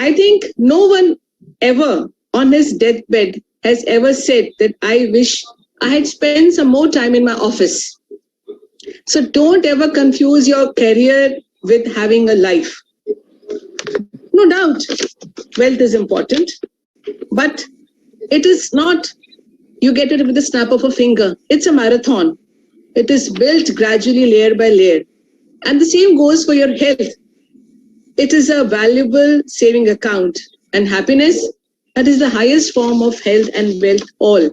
I think no one ever on his deathbed has ever said that I wish I had spent some more time in my office. So don't ever confuse your career with having a life. No doubt, wealth is important, but it is not you get it with a snap of a finger. It's a marathon. It is built gradually, layer by layer. And the same goes for your health. It is a valuable saving account. And happiness, that is the highest form of health and wealth all.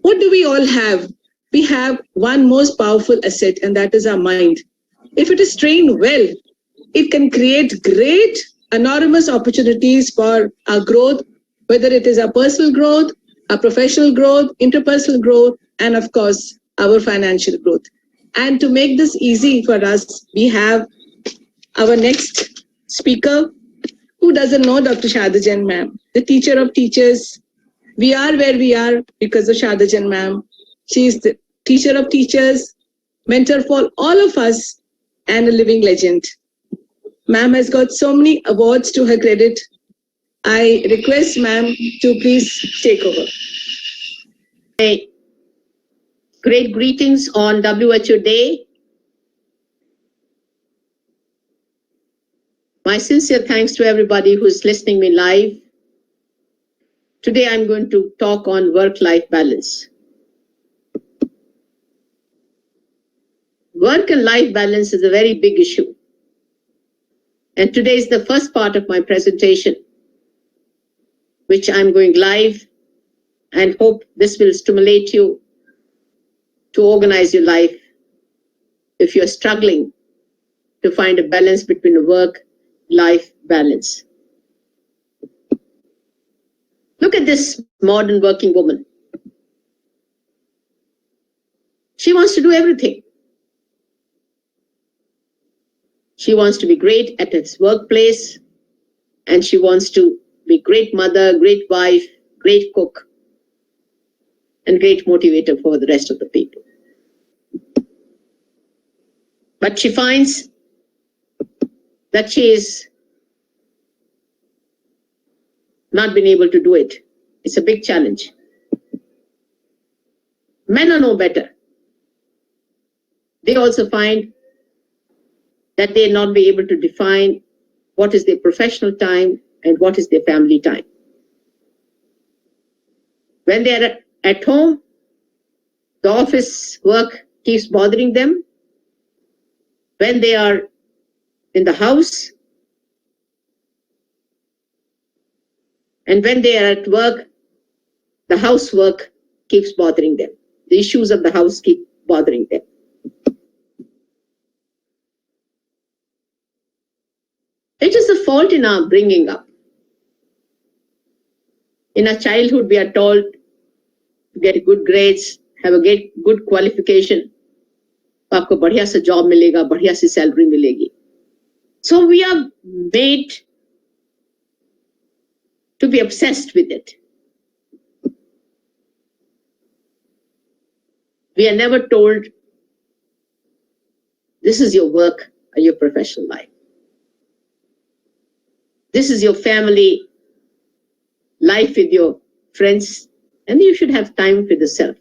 What do we all have? We have one most powerful asset, and that is our mind. If it is trained well, it can create great, enormous opportunities for our growth, whether it is our personal growth, our professional growth, interpersonal growth, and of course, our financial growth. And to make this easy for us, we have our next speaker. Who doesn't know Dr. Shada Jain ma'am, the teacher of teachers. We are where we are because of Shada Jain ma'am. She is the teacher of teachers, mentor for all of us, and a living legend. Ma'am has got so many awards to her credit. I request ma'am to please take over. Hey, great greetings on WHO Day. My sincere thanks to everybody who's listening me live. Today I'm going to talk on work-life balance. Work and life balance is a very big issue. And today is the first part of my presentation, which I'm going live, and hope this will stimulate you to organize your life if you're struggling to find a balance between work-life balance. Look at this modern working woman. She wants to do everything. She wants to be great at its workplace, and she wants to be great mother, great wife, great cook, and great motivator for the rest of the people. But she finds that she is not been able to do it. It's a big challenge. Men are no better. They also find that they not be able to define what is their professional time and what is their family time. When they are at home, the office work keeps bothering them. When they are in the house, and when they are at work, the housework keeps bothering them. The issues of the house keep bothering them. It is a fault in our bringing up. In our childhood, we are told to get good grades, have a good qualification. आपको बढ़िया सा job मिलेगा, बढ़िया सी salary मिलेगी. So we are made to be obsessed with it. We are never told this is your work or your professional life. This is your family life with your friends, and you should have time for yourself.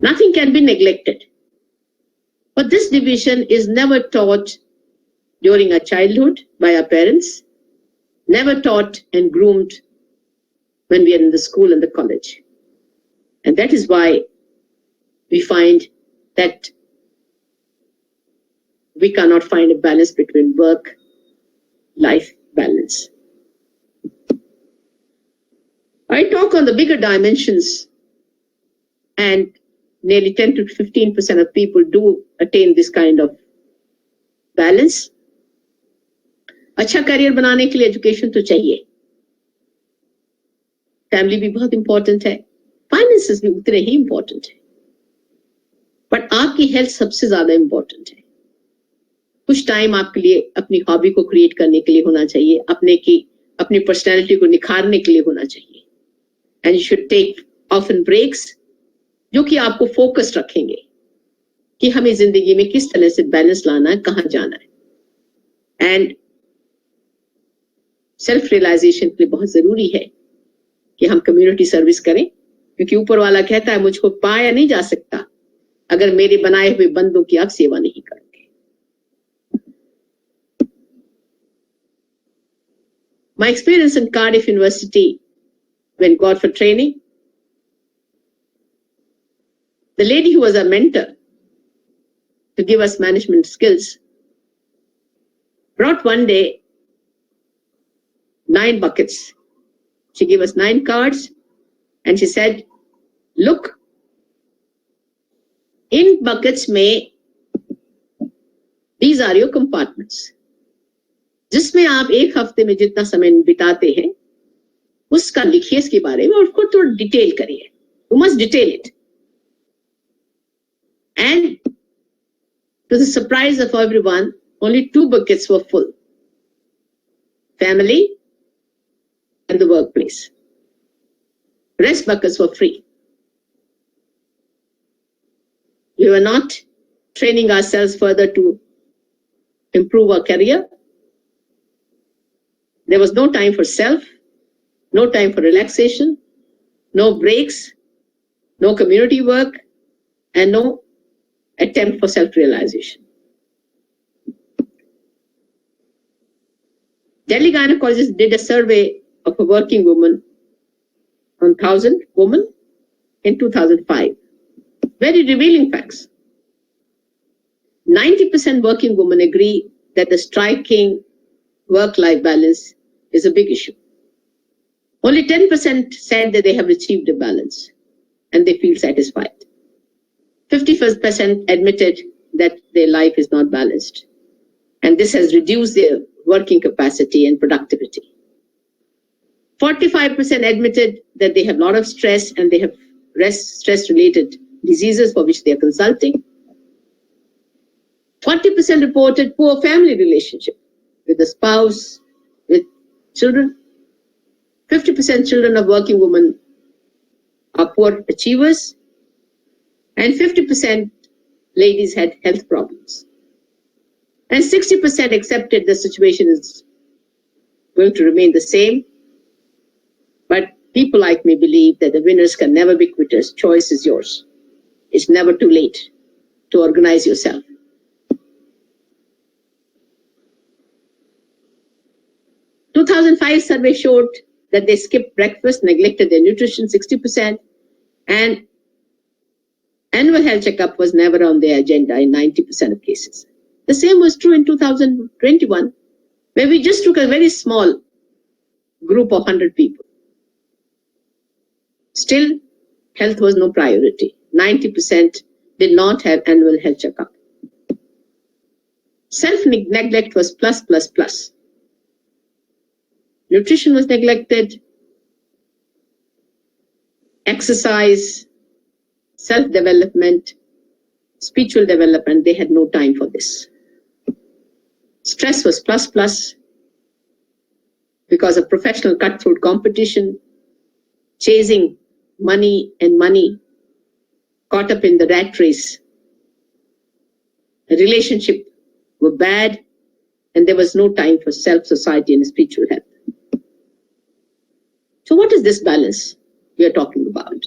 Nothing can be neglected. But this division is never taught during our childhood by our parents, never taught and groomed when we are in the school and the college. And that is why we find that we cannot find a balance between work-life balance. I talk on the bigger dimensions, and nearly 10 to 15% of people do attain this kind of balance. अच्छा career बनाने के लिए education तो चाहिए, family भी बहुत important है, finances भी उतने ही इंपॉर्टेंट है, बट आपकी हेल्थ सबसे ज्यादा इंपॉर्टेंट है. कुछ टाइम आपके लिए अपनी हॉबी को क्रिएट करने के लिए होना चाहिए, अपनी पर्सनैलिटी को निखारने के लिए होना चाहिए. And you should take often breaks जो कि आपको फोकस रखेंगे कि हमें जिंदगी में किस तरह से बैलेंस लाना है, कहाँ जाना है. एंड सेल्फ रियलाइजेशन के लिए बहुत जरूरी है कि हम कम्युनिटी सर्विस करें, क्योंकि ऊपर वाला कहता है मुझको पाया नहीं जा सकता अगर मेरे बनाए हुए बंदों की आप सेवा नहीं करोगे. My experience in Cardiff University, when got for training, the lady who was our mentor to give us management skills brought one day 9 buckets. She gave us 9 cards and she said, look, in buckets में these are your compartments. जिसमें आप एक हफ्ते में जितना समय बिताते हैं उसका लिखिए इसके बारे में और उसको थोड़ा डिटेल करिए. You must detail it. And to the surprise of everyone, only 2 buckets were full. Family and the workplace. Rest buckets were free. We were not training ourselves further to improve our career. There was no time for self, no time for relaxation, no breaks, no community work, and no attempt for self-realization. Delhi gynecologists did a survey of a working woman on 1,000 women in 2005. Very revealing facts. 90% working women agree that the striking work-life balance is a big issue. Only 10% said that they have achieved a balance and they feel satisfied. 50% admitted that their life is not balanced, and this has reduced their working capacity and productivity. 45% admitted that they have a lot of stress and they have stress-related diseases for which they are consulting. 40% reported poor family relationship with the spouse, with children. 50% children of working women are poor achievers, and 50% ladies had health problems. And 60% accepted the situation is going to remain the same. But people like me believe that the winners can never be quitters. Choice is yours. It's never too late to organize yourself. 2005 survey showed that they skipped breakfast, neglected their nutrition, 60%, and annual health checkup was never on their agenda in 90% of cases. The same was true in 2021, where we just took a very small group of 100 people. Still, health was no priority. 90% did not have annual health checkup. Self-neglect was plus. Nutrition was neglected, exercise, self-development, spiritual development, they had no time for this. Stress was plus because of professional cutthroat competition, chasing money, caught up in the rat race. The relationship were bad, and there was no time for self, society, and spiritual health. So what is this balance we are talking about?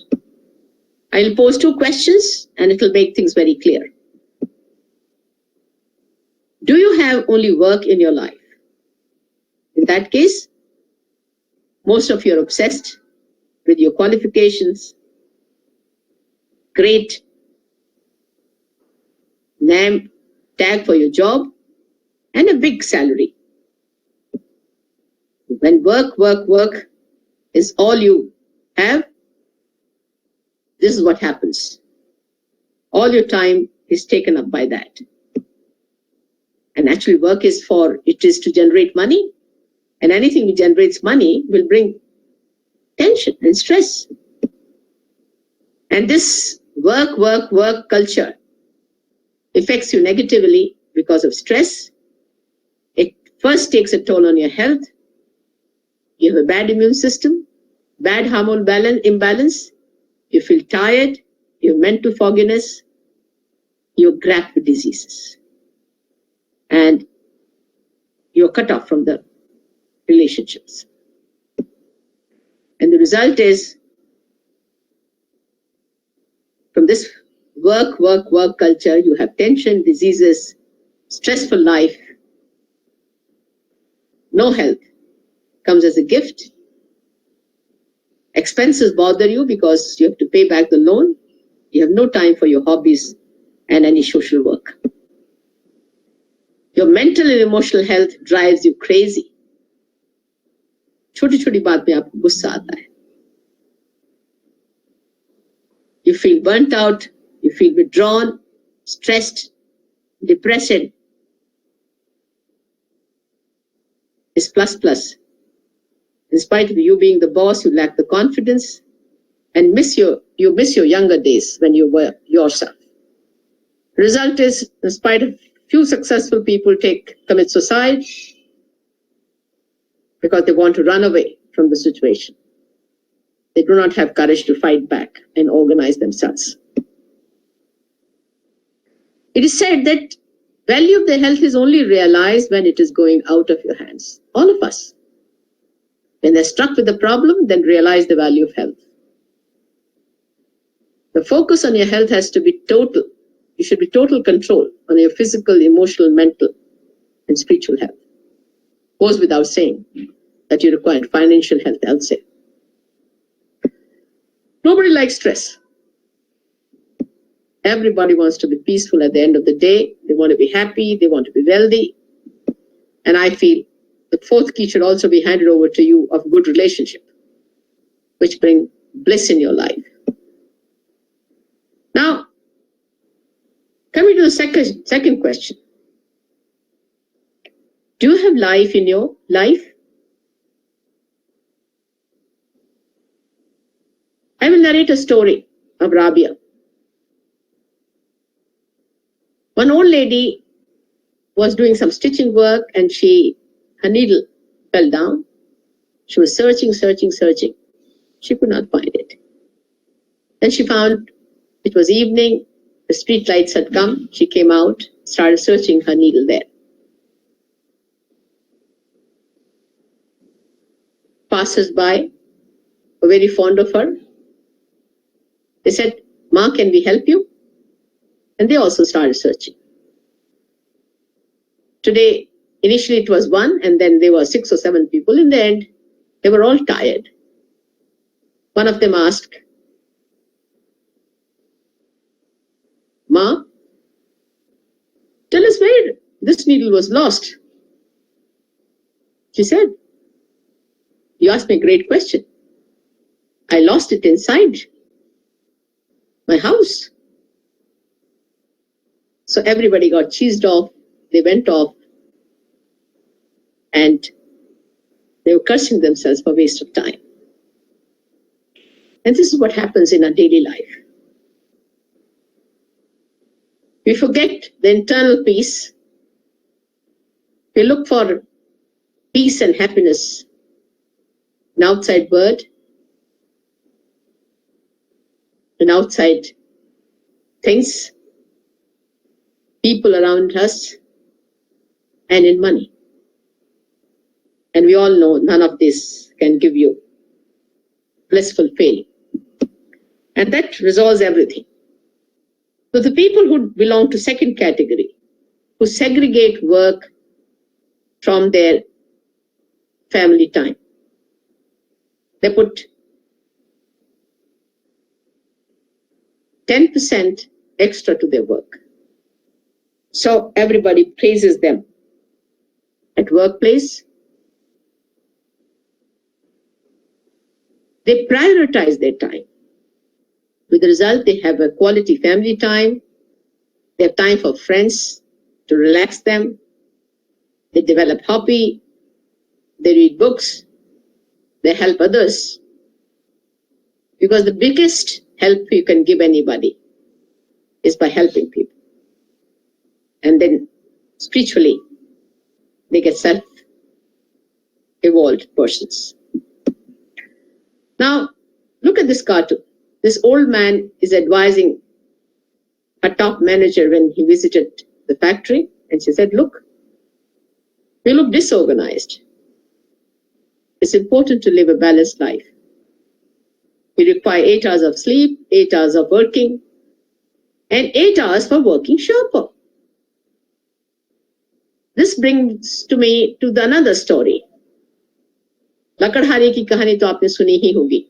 I'll pose 2 questions and it will make things very clear. Do you have only work in your life? In that case, most of you are obsessed with your qualifications, great name tag for your job, and a big salary. When work is all you have, this is what happens. All your time is taken up by that. And actually work is to generate money, and anything that generates money will bring tension and stress. And this work culture affects you negatively because of stress. It first takes a toll on your health. You have a bad immune system, bad hormone imbalance, you feel tired, you have mental fogginess, you're grabbed with diseases, and you're cut off from the relationship. relationships. And the result is, from this work culture, you have tension, diseases, stressful life, no health comes as a gift. Expenses bother you because you have to pay back the loan. You have no time for your hobbies and any social work. Your mental and emotional health drives you crazy. छोटी छोटी बात में आपको गुस्सा आता है. You feel burnt out, you feel withdrawn, stressed, depressed. It's plus. In spite of you being the boss, you lack the confidence and you miss your younger days when you were yourself. Result is, in spite of few successful people commit suicide because they want to run away from the situation. They do not have courage to fight back and organize themselves. It is said that value of the health is only realized when it is going out of your hands. All of us. When they're struck with the problem, then realize the value of health. The focus on your health has to be total. You should be total control on your physical, emotional, mental, and spiritual health. Goes without saying that you require financial health also. Nobody likes stress. Everybody wants to be peaceful at the end of the day. They want to be happy. They want to be wealthy. And I feel the fourth key should also be handed over to you of good relationship, which bring bliss in your life. Now, coming to the second question. Do you have life in your life? I will narrate a story of Rabia. One old lady was doing some stitching work and her needle fell down. She was searching. She could not find it. Then she found it was evening, the street lights had come. She came out, started searching her needle there. Passers-by were very fond of her. They said, "Ma, can we help you?" And they also started searching. Today, initially it was one, and then there were 6 or 7 people. In the end, they were all tired. One of them asked, "Ma, tell us where this needle was lost." She said, "You asked me a great question. I lost it inside my house." So everybody got cheesed off. They went off and they were cursing themselves for waste of time. And this is what happens in our daily life. We forget the internal peace. We look for peace and happiness in outside world, in outside things, people around us, and in money. And we all know none of this can give you blissful feeling. And that resolves everything. So the people who belong to second category, who segregate work from their family time, they put 10% extra to their work. So everybody praises them at workplace. They prioritize their time. With the result, they have a quality family time. They have time for friends to relax them. They develop hobby. They read books. They help others. Because the biggest help you can give anybody is by helping people. And then spiritually, they get self-evolved persons. Now, look at this cartoon. This old man is advising a top manager when he visited the factory. And she said, "Look, you look disorganized. It's important to live a balanced life. You require 8 hours of sleep, 8 hours of working, and 8 hours for working sharper. This brings to me to the another story. लकड़हारे की कहानी तो आपने सुनी ही होगी.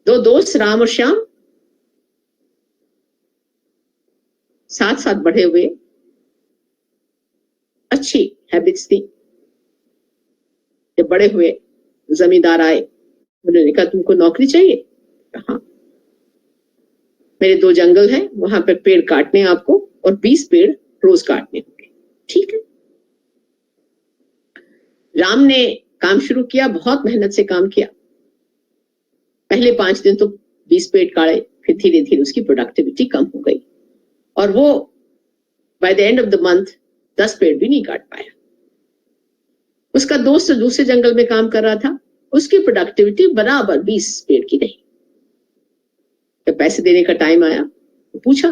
दो दोस्त राम और श्याम साथ साथ बढ़े हुए, अच्छी हैबिट्स थी. जब बड़े हुए जमींदार आए, उन्होंने कहा तुमको नौकरी चाहिए? हाँ, मेरे 2 जंगल हैं, वहां पर पेड़ काटने आपको और 20 पेड़ रोज काटने होंगे. ठीक है. राम ने काम शुरू किया, बहुत मेहनत से काम किया. पहले 5 दिन तो 20 पेड़ काटे, फिर धीरे धीरे उसकी प्रोडक्टिविटी कम हो गई और वो by the end of the month 10 पेड़ भी नहीं काट पाया. उसका दोस्त दूसरे जंगल में काम कर रहा था, उसकी प्रोडक्टिविटी बराबर 20 पेड़ की रही. जब पैसे देने का टाइम आया तो पूछा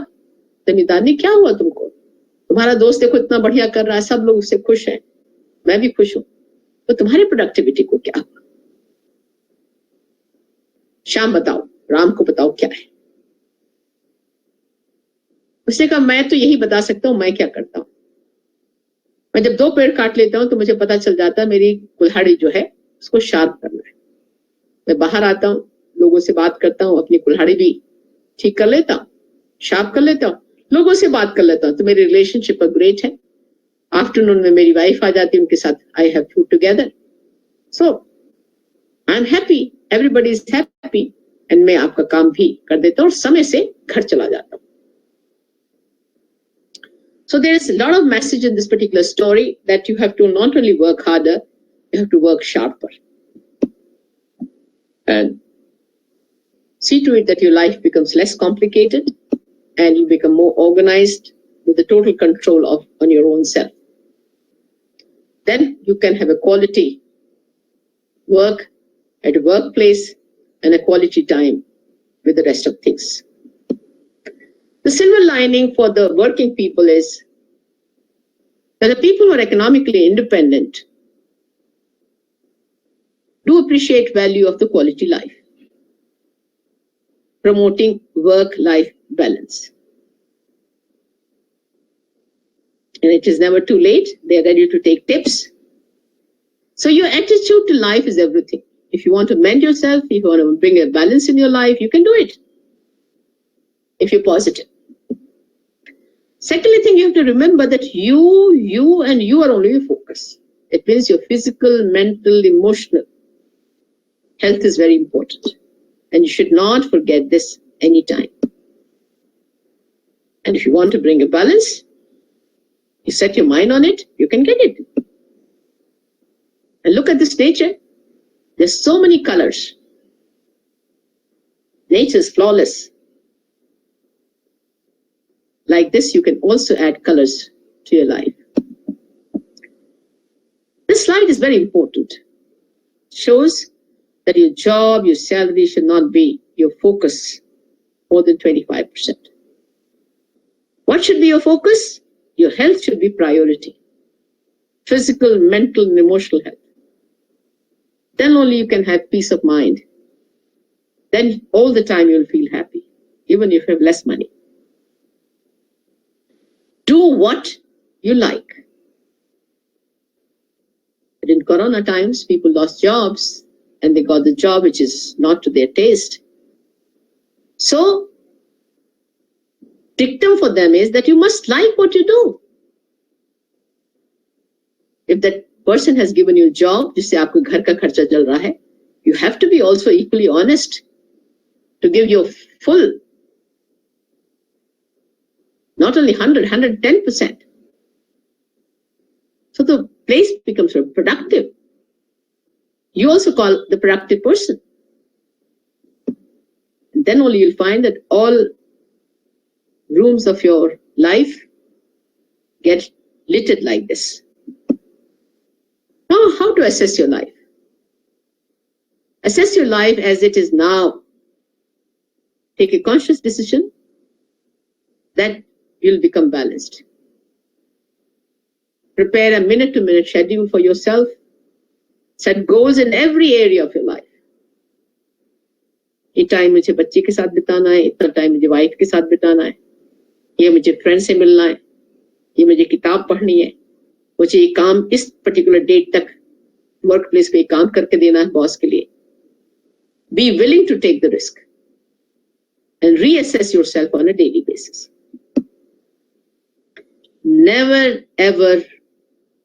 जमींदार ने, क्या हुआ तुमको? तुम्हारा दोस्त देखो इतना बढ़िया कर रहा है, सब लोग उससे खुश हैं, मैं भी खुश हूं, तो तुम्हारी प्रोडक्टिविटी को क्या हुआ? श्याम बताओ, राम को बताओ क्या है. उसने कहा मैं तो यही बता सकता हूं मैं क्या करता हूं. मैं जब 2 पेड़ काट लेता हूं तो मुझे पता चल जाता है मेरी कुल्हाड़ी जो है उसको शार्प करना है. मैं बाहर आता हूं, लोगों से बात करता हूं, अपनी कुल्हाड़ी भी ठीक कर लेता हूं, शार्प कर लेता हूं, लोगों से बात कर लेता हूं, तो मेरी रिलेशनशिप ग्रेट है. आफ्टरनून में मेरी वाइफ आ जाती है, उनके साथ I have food together, so I am happy, everybody is happy, and मैं आपका काम भी कर देता हूं और समय से घर चला जाता हूं. So there is a lot of message in this particular story that you have to not only work harder, you have to work sharper. And see to it that your life becomes less complicated and you become more organized with the total control on your own self. Then you can have a quality work at a workplace and a quality time with the rest of things. The silver lining for the working people is that the people who are economically independent do appreciate value of the quality life, promoting work-life balance. And it is never too late. They are ready to take tips. So your attitude to life is everything. If you want to mend yourself, if you want to bring a balance in your life, you can do it if you're positive. Secondly, thing you have to remember that you and you are only your focus. It means your physical, mental, emotional health is very important. And you should not forget this anytime. And if you want to bring a balance, you set your mind on it, you can get it. And look at this nature. There's so many colors. Nature is flawless. Like this, you can also add colors to your life. This slide is very important. It shows that your job, your salary should not be your focus more than 25%. What should be your focus? Your health should be priority. Physical, mental, and emotional health. Then only you can have peace of mind. Then all the time you'll feel happy, even if you have less money. Do what you like. But in Corona times, people lost jobs and they got the job which is not to their taste. So, dictum for them is that you must like what you do. If that person has given you a job, जिससे आपको घर का खर्चा चल रहा है, you have to be also equally honest to give your full, not only 100, 110%. So the place becomes productive. You also call the productive person. And then only you'll find that all rooms of your life get littered like this. Now, how to assess your life? Assess your life as it is now. Take a conscious decision that you'll become balanced. Prepare a minute-to-minute schedule for yourself Set goals in every area of your life. ये time मुझे बच्चे के साथ बिताना है, इतना time मुझे wife के साथ बिताना है, ये मुझे फ्रेंड से मिलना है, ये मुझे किताब पढ़नी है, मुझे ये काम इस पर्टिकुलर डेट तक वर्क प्लेस पे काम करके देना है बॉस के लिए. Be willing to take the risk and reassess yourself on a daily basis. Never ever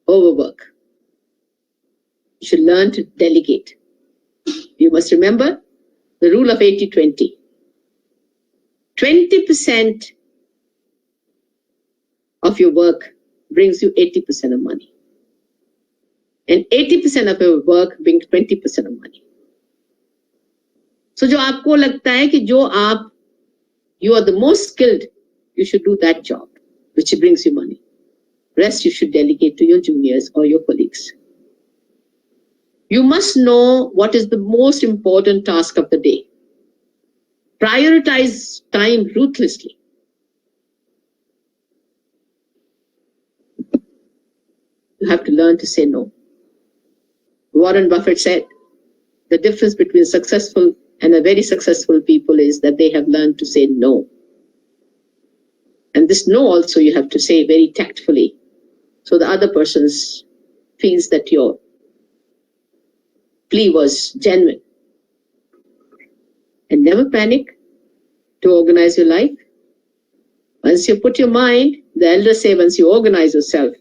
overwork. You should learn to delegate. You must remember the rule of 80-20. 20% of your work brings you 80% of money. And 80% of your work brings 20% of money. So जो आपको लगता है कि जो आप, you are the most skilled, you should do that job, which brings you money. Rest you should delegate to your juniors or your colleagues. You must know what is the most important task of the day. Prioritize time ruthlessly. You have to learn to say no. Warren Buffett said, the difference between successful and a very successful people is that they have learned to say no. And this no also you have to say very tactfully, so the other person feels that your plea was genuine. And never panic to organize your life. Once you put your mind, the elders say, once you organize yourself,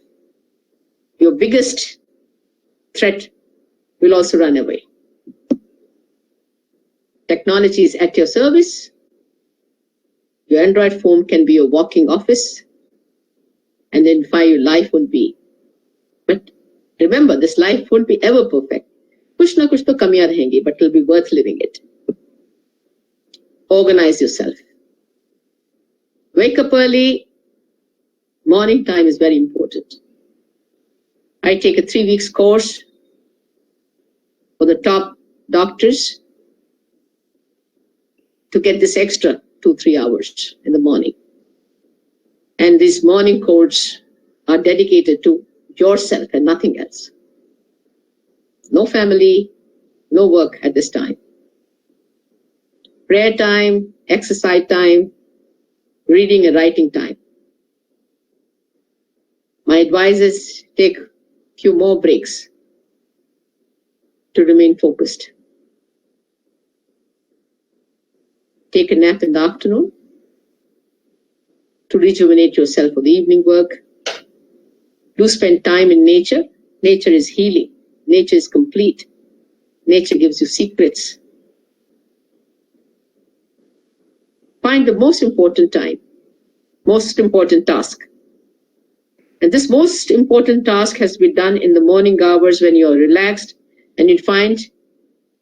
your biggest threat will also run away. Technology is at your service. Your Android phone can be your walking office. And then your life would be. But remember, this life won't be ever perfect. Kuch na kuch to kamiyan rahengi, but it'll be worth living it. Organize yourself. Wake up early. Morning time is very important. I take a 3 weeks course for the top doctors to get this extra 2-3 hours in the morning. And these morning courses are dedicated to yourself and nothing else. No family, no work at this time. Prayer time, exercise time, reading and writing time. My advice is take a few more breaks to remain focused. Take a nap in the afternoon to rejuvenate yourself for the evening work. Do spend time in nature. Nature is healing. Nature is complete. Nature gives you secrets. Find the most important time, most important task. And this most important task has to be done in the morning hours when you're relaxed, and you find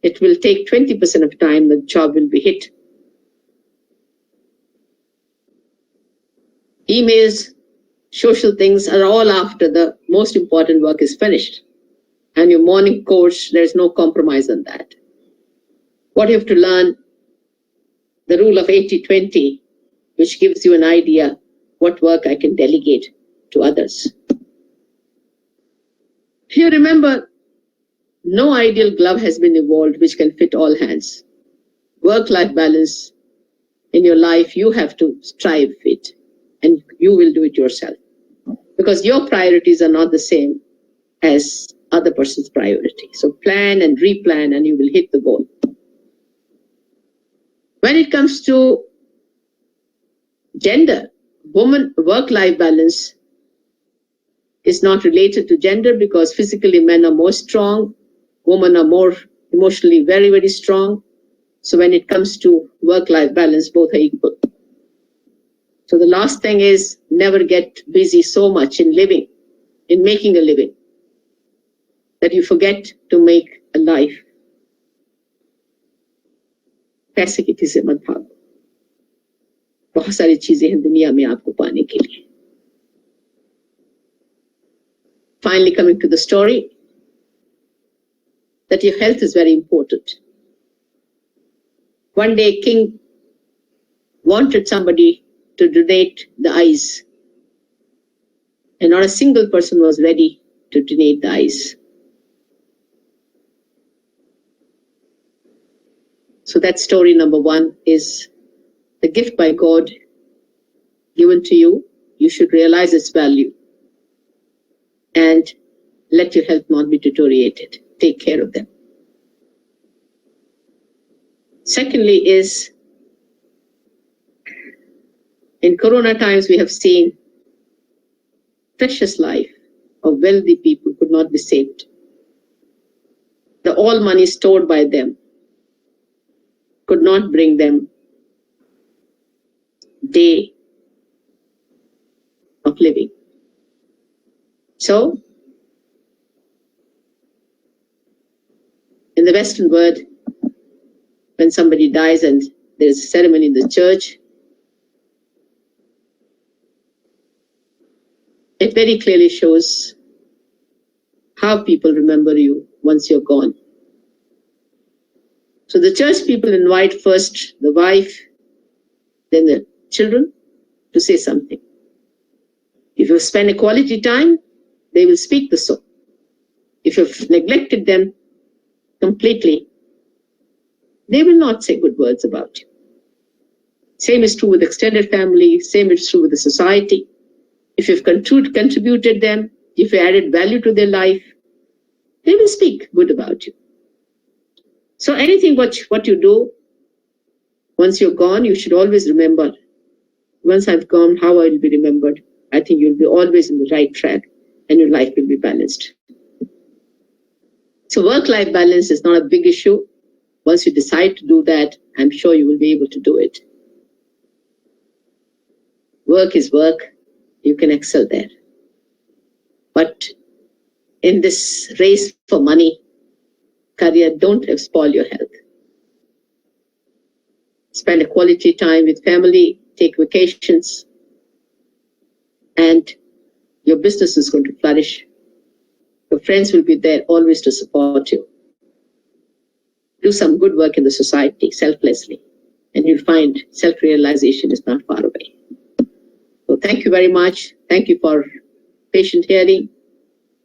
it will take 20% of time the job will be hit. Emails, social things are all after the most important work is finished. And your morning course, there's no compromise on that. What you have to learn, the rule of 80-20, which gives you an idea what work I can delegate to others. Here, remember, no ideal glove has been evolved which can fit all hands. Work-life balance in your life, you have to strive for it, and you will do it yourself. Because your priorities are not the same as other person's priority. So plan and replan and you will hit the goal. When it comes to gender, woman work-life balance is not related to gender because physically men are more strong, women are more emotionally very, very strong. So when it comes to work-life balance, both are equal. So the last thing is never get busy so much in living, in making a living, that you forget to make a life. पैसे की पीछे मत भागो. बहुत सारी चीजें हैं दुनिया में आपको पाने के लिए. Finally, coming to the story, that your health is very important. One day, king wanted somebody to donate the eyes, and not a single person was ready to donate the eyes. So that story number one is the gift by God given to you. You should realize its value and let your health not be deteriorated. Take care of them. Secondly is, in Corona times, we have seen precious life of wealthy people could not be saved. The all money stored by them could not bring them day of living. So, in the Western world, when somebody dies and there is a ceremony in the church, it very clearly shows how people remember you once you're gone. So the church people invite first the wife, then the children to say something. If you spend a quality time, they will speak the soul. If you've neglected them completely, they will not say good words about you. Same is true with extended family, same is true with the society. If you've contributed them, if you added value to their life, they will speak good about you. So anything what you do, once you're gone, you should always remember, once I've gone, how I will be remembered. I think you'll be always in the right track and your life will be balanced. So work-life balance is not a big issue. Once you decide to do that, I'm sure you will be able to do it. Work is work. You can excel there. But in this race for money, career, don't spoil your health. Spend a quality time with family, take vacations, and your business is going to flourish. Your friends will be there always to support you. Do some good work in the society selflessly, and you'll find self-realization is not far away. So thank you very much. Thank you for patient hearing.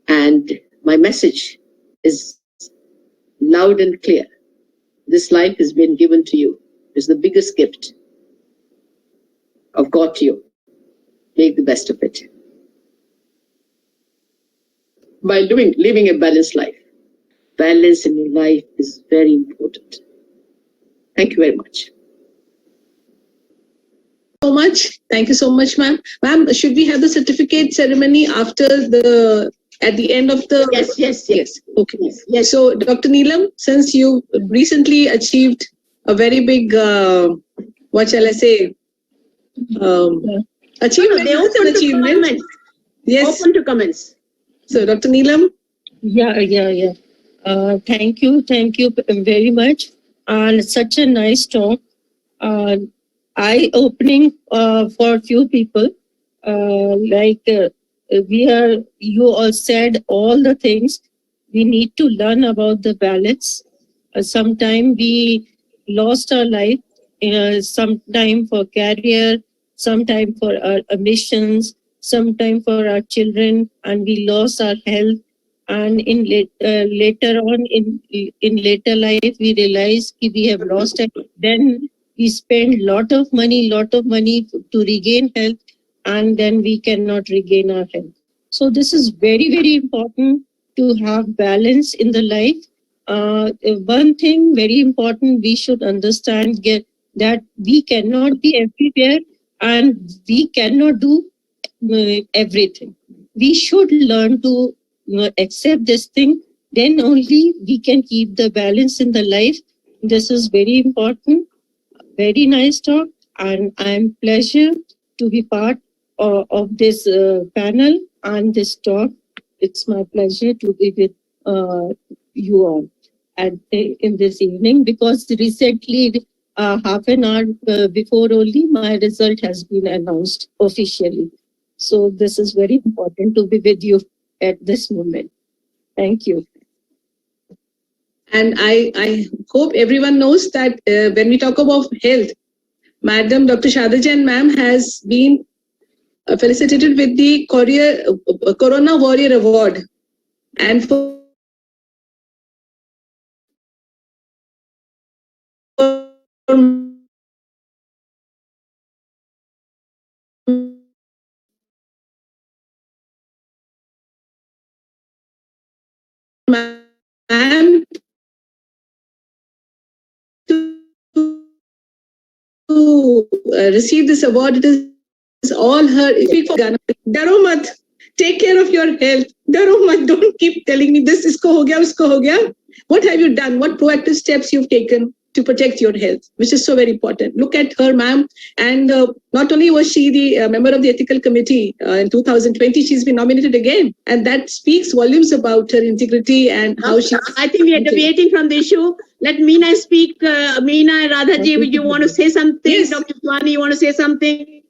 And my message is loud and clear. This life has been given to you. It's the biggest gift of God to you. Make the best of it. By living a balanced life. Balance in your life is very important. Thank you very much. So much. Thank you so much, ma'am. Ma'am, should we have the certificate ceremony at the end of the? Yes. Okay. Yes. So, Dr. Neelam, since you recently achieved a very big, what shall I say? Achievement. They open to comments. Yes. Open to comments. So, Dr. Neelam. Yeah. Thank you very much. And such a nice talk. Eye-opening for few people. You all said all the things. We need to learn about the balance. Sometime we lost our life, sometime for career, sometime for our ambitions, sometime for our children, and we lost our health. And in later on in later life, we realize we have lost it. Then we spend lot of money to regain health, and then we cannot regain our health. So this is very, very important to have balance in the life. One thing very important, we should understand that we cannot be everywhere and we cannot do everything. We should learn to accept this thing. Then only we can keep the balance in the life. This is very important. Very nice talk, and I'm pleasure to be part of this panel and this talk. It's my pleasure to be with you all in this evening, because recently, half an hour before only, my result has been announced officially. So this is very important to be with you at this moment. Thank you. And I hope everyone knows that when we talk about health, Madam Dr. Shada Jain ma'am has been felicitated with the Corona Warrior Award. And for ma'am to receive this award. It is all her. Speak for Ghana. Daro mat. Take care of your health. Daro mat. Don't keep telling me this isko ho gaya, usko ho gaya. What have you done? What proactive steps you've taken to protect your health, which is so very important. Look at her, ma'am. And not only was she the member of the ethical committee in 2020, she's been nominated again. And that speaks volumes about her integrity and how she... I think we are deviating from the issue. Let Meena speak. Meena and Radhaji, you want to say something? Yes. Dr. Swani, you want to say something?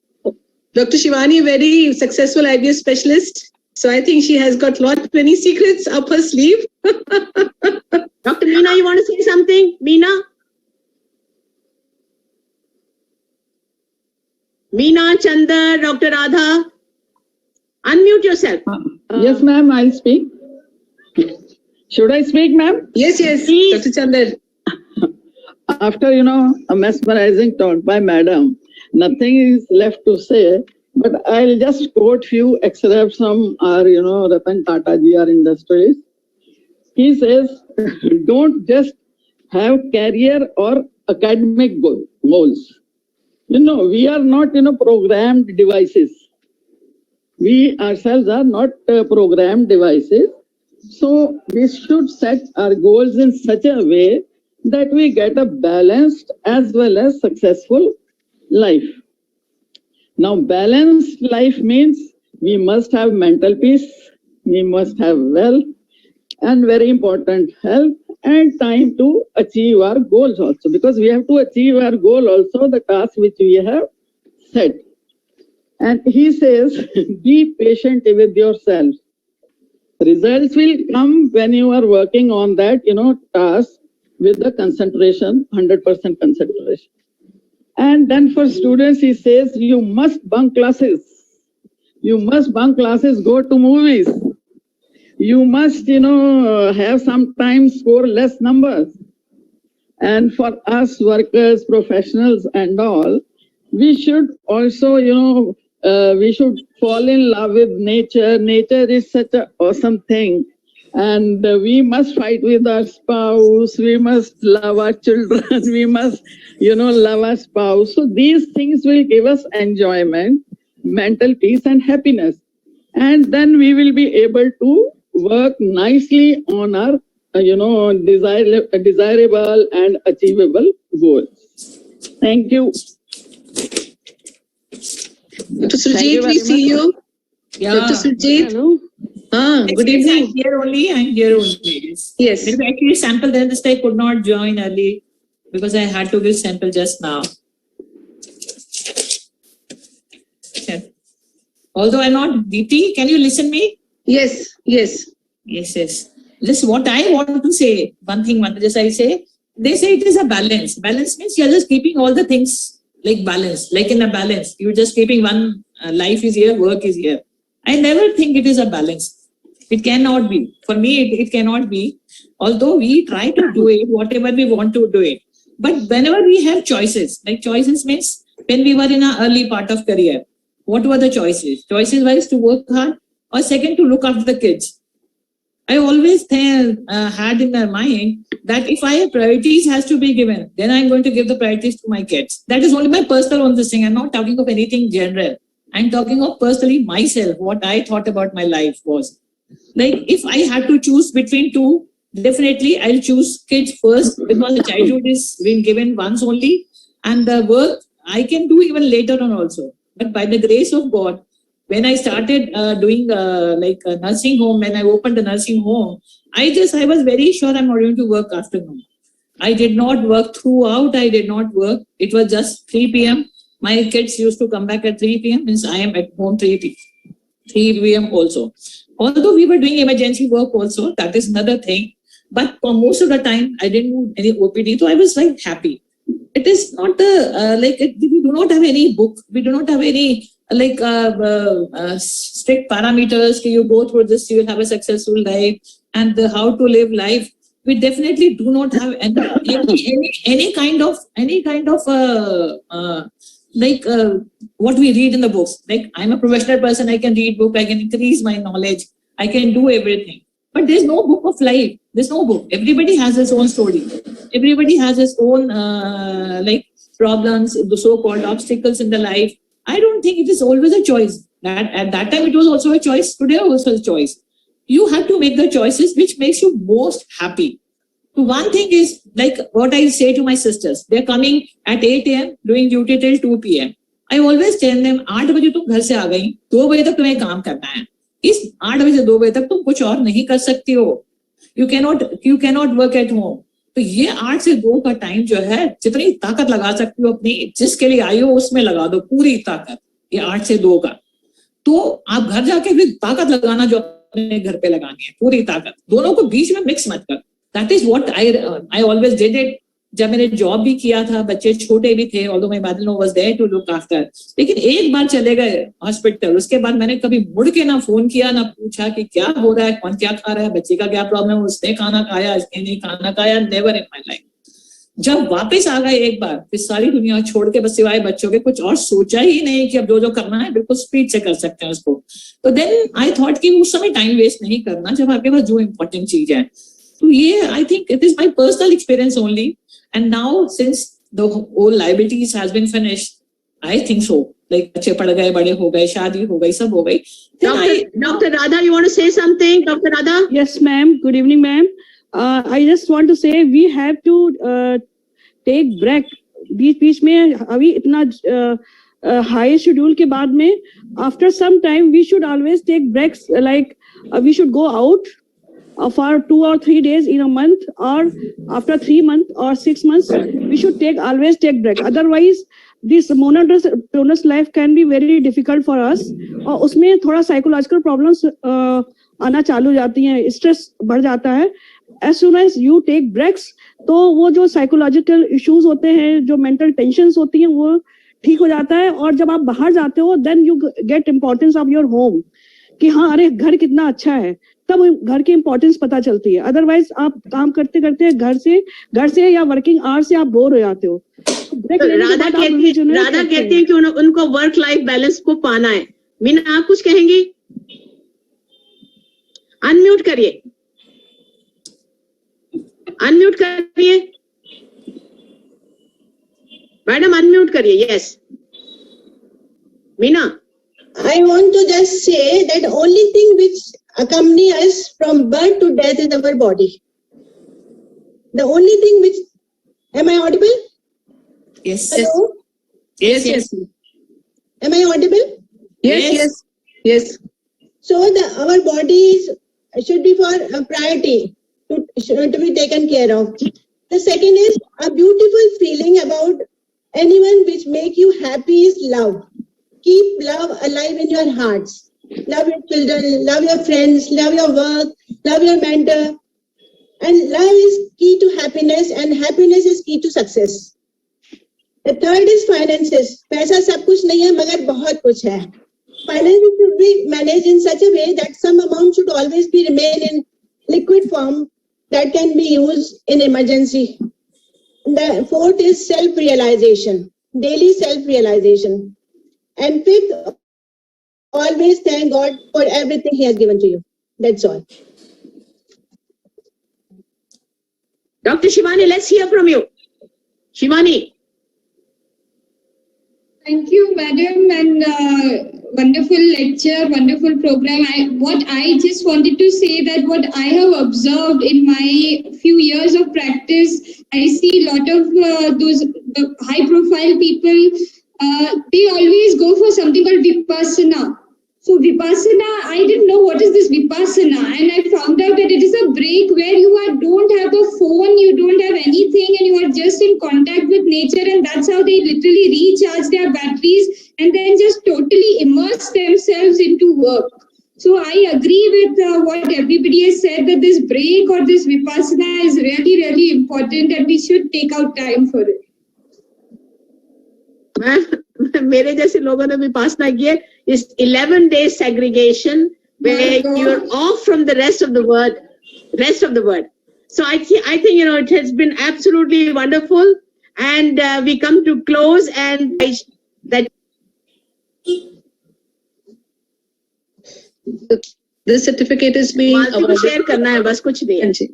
Dr. Shivani, very successful IBS specialist. So I think she has got many secrets up her sleeve. Dr. Meena, you want to say something? Meena? Meena, Chandar, Dr. Radha, unmute yourself. Yes, ma'am, I'll speak. Should I speak, ma'am? Yes, yes, Please. Dr. Chandar. After, a mesmerizing talk by madam, nothing is left to say, but I'll just quote few excerpts from our, Ratan Tata ji, our industries. He says, don't just have career or academic goals. We are not, programmed devices. We ourselves are not programmed devices. So we should set our goals in such a way that we get a balanced as well as successful life. Now, balanced life means we must have mental peace, we must have wealth, and very important, health and time to achieve our goals also, because we have to achieve our goal also, the task which we have set. And he says, be patient with yourself. Results will come when you are working on that, task with the concentration, 100% concentration. And then for students, he says, you must bunk classes. You must bunk classes, go to movies. You must, have sometimes score less numbers. And for us workers, professionals and all, we should also, we should fall in love with nature. Nature is such an awesome thing. And we must fight with our spouse. We must love our children. We must, love our spouse. So these things will give us enjoyment, mental peace and happiness. And then we will be able to work nicely on our, desirable and achievable goals. Thank you. Dr. Sujit, we see you. Yeah. Dr. Sujit. Hello. Good evening. I'm here only. Yes. Maybe actually sample dentist I could not join early because I had to give sample just now. Okay. Although I'm not DT, can you listen me? Yes, yes. Yes. Just what I want to say, one thing just I say, they say it is a balance. Balance means you're just keeping all the things like balance, like in a balance. You're just keeping one, life is here, work is here. I never think it is a balance. It cannot be. For me, it cannot be. Although we try to do it, whatever we want to do it. But whenever we have choices, like choices means when we were in our early part of career, what were the choices? Choices wise to work hard or second to look after the kids. I always had in my mind that if I have priorities has to be given, then I'm going to give the priorities to my kids. That is only my personal on this thing. I'm not talking of anything general. I'm talking of personally myself, what I thought about my life was. Like if I had to choose between two, definitely I'll choose kids first because the childhood is being given once only and the work I can do even later on also. But by the grace of God, when I started doing like a nursing home, when I opened the nursing home, I was very sure I'm not going to work afternoon. I did not work throughout. I did not work. It was just 3 p.m. My kids used to come back at 3 p.m. means I am at home 3 p.m. also. Although we were doing emergency work also, that is another thing. But for most of the time, I didn't do any OPD, so I was like happy. It is not we do not have any book. We do not have any strict parameters. You go through this, you will have a successful life and how to live life. we definitely do not have any kind of what we read in the books. Like, I'm a professional person, I can read book, I can increase my knowledge, I can do everything. But there's no book of life. There's no book. Everybody has his own story. Everybody has his own problems, the so-called obstacles in the life. I don't think it is always a choice. That at that time it was also a choice. Today also a choice. You have to make the choices which makes you most happy. So one thing is, like what I say to my sisters, they're coming at 8 a.m. doing duty till 2 p.m. I always tell them, 8 बजे तुम घर से आ गई, 2 बजे तक तुम्हें काम करना है. इस 8 बजे से 2 बजे तक तुम कुछ और नहीं कर सकती हो. You cannot work at home. तो ये 8 से 2 का टाइम जो है, जितनी ताकत लगा सकती हो अपनी, जिसके लिए आई हो उसमें लगा दो पूरी ताकत. ये 8 से 2 का. तो आप घर जाके फिर ताकत लगाना जो अपने घर पे लगानी है, पूरी ताकत. दोनों को बीच में मिक्स मत कर. That is what I always did it. जब मैंने जॉब भी किया था, बच्चे छोटे भी थे, although my mother-in-law was there to look after. लेकिन एक बार चले गए हॉस्पिटल, उसके बाद मैंने कभी मुड़ के ना फोन किया, ना पूछा कि क्या हो रहा है, कौन क्या खा रहा है, बच्चे का क्या प्रॉब्लम है, उसने खाना खाया, इसने नहीं खाना खाया. Never in my life. जब वापस आ गए एक बार, फिर सारी दुनिया छोड़ के बस सिवाय बच्चों के कुछ और सोचा ही नहीं कि अब जो करना है बिल्कुल स्पीड से कर सकते हैं उसको. तो देन आई थॉट कि उस समय टाइम वेस्ट नहीं करना जब आपके पास जो इम्पोर्टेंट चीज है. तो ये I think it is my personal experience only. And now, since the whole liabilities has been finished, I think so. Like, बच्चे पढ़ गए, बड़े हो गए, शादी हो गई, सब हो गई. Dr. Radha, you want to say something? Dr. Radha? Yes, ma'am. Good evening, ma'am. I just want to say we have to take break. बीच में अभी इतना high schedule के बाद में, after some time we should always take breaks. Like we should go out for 2 or 3 days in a month, or after 3 months or 6 months, we should always take break. Otherwise, this monotonous life can be very difficult for us. और उसमें थोड़ा psychological problems आना चालू हो जाती हैं, stress बढ़ जाता है. As soon as you take breaks, तो वो जो psychological issues होते हैं, जो mental tensions होती हैं, वो ठीक हो जाता है. और जब आप बाहर जाते हो, then you get importance of your home. कि हाँ, अरे घर कितना अच्छा है, तब घर की इंपॉर्टेंस पता चलती है. अदरवाइज आप काम करते करते घर से या वर्किंग आवर्स से आप बोर हो जाते हो. राधा कहती है कि उनको वर्क लाइफ बैलेंस को पाना है. मीना, आप कुछ कहेंगी? अनम्यूट करिए. मैडम अनम्यूट करिए. Yes Meena. I want to just say that only thing which accompany us from birth to death is our body. The only thing which, am I audible? Yes. Hello? Yes. Am I audible? Yes. So our body should be for a priority to be taken care of. The second is a beautiful feeling about anyone which make you happy is love. Keep love alive in your hearts. Love your children, love your friends, love your work, love your mentor. And love is key to happiness, and happiness is key to success. The third is finances. पैसा सब कुछ नहीं है, मगर बहुत कुछ है. Finances should be managed in such a way that some amount should always be remain in liquid form that can be used in emergency. The fourth is self-realization, daily self-realization. And fifth, always thank God for everything He has given to you. That's all. Dr. Shivani, let's hear from you. Shivani. Thank you, madam, and wonderful lecture, wonderful program. What I just wanted to say that what I have observed in my few years of practice, I see a lot of those high-profile people. They always go for something called Vipassana. So Vipassana, I didn't know what is this Vipassana, and I found out that it is a break where you don't have a phone, you don't have anything, and you are just in contact with nature, and that's how they literally recharge their batteries and then just totally immerse themselves into work. So I agree with what everybody has said, that this break or this Vipassana is really, really important, and we should take out time for it. मेरे जैसे लोगों ने विपासना की है is 11 days segregation where you're off from the rest of the world. So I think, it has been absolutely wonderful. And we come to close, and that This certificate is being मालती को share करना है, बस कुछ नहीं है. हाँ जी.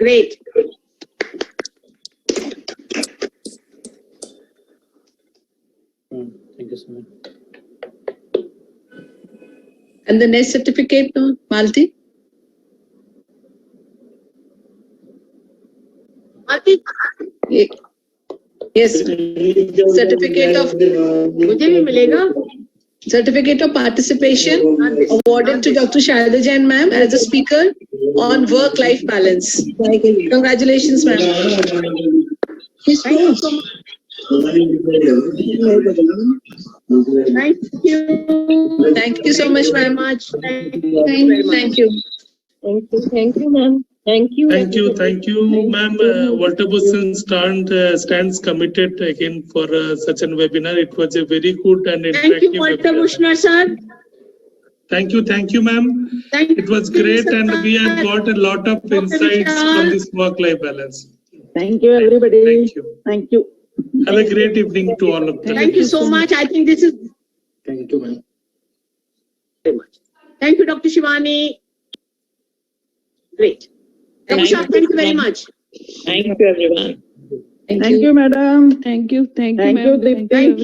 Great. Thank you so much. And the next certificate, no, Malti? Malti Yes. Certificate of मुझे भी मिलेगा. Certificate of Participation awarded to Dr. Sharda Jain ma'am as a speaker on work-life balance. Congratulations, ma'am. Thank you so much. Thank you. Thank you so much, ma'am. Thank you very much. Thank you. Thank you, ma'am. Thank you. Thank you, ma'am. Walter Boston stands committed again for such a webinar. It was a very good and interactive Thank you, Walter webinar. Bushner, sir. Thank you, ma'am. It was great, and we have got a lot of insights from this work-life balance. Thank you, everybody. Thank you. Thank you. Have a great evening to all of them. Thank you so much. I think this is Thank you, ma'am. very much. Thank you, Dr. Shivani. Great. Dr. Shah, thank you very much. Thank you, everyone. Thank you, madam. Thank you. Thank you, Thank you, ma'am. Deepti. Thank you.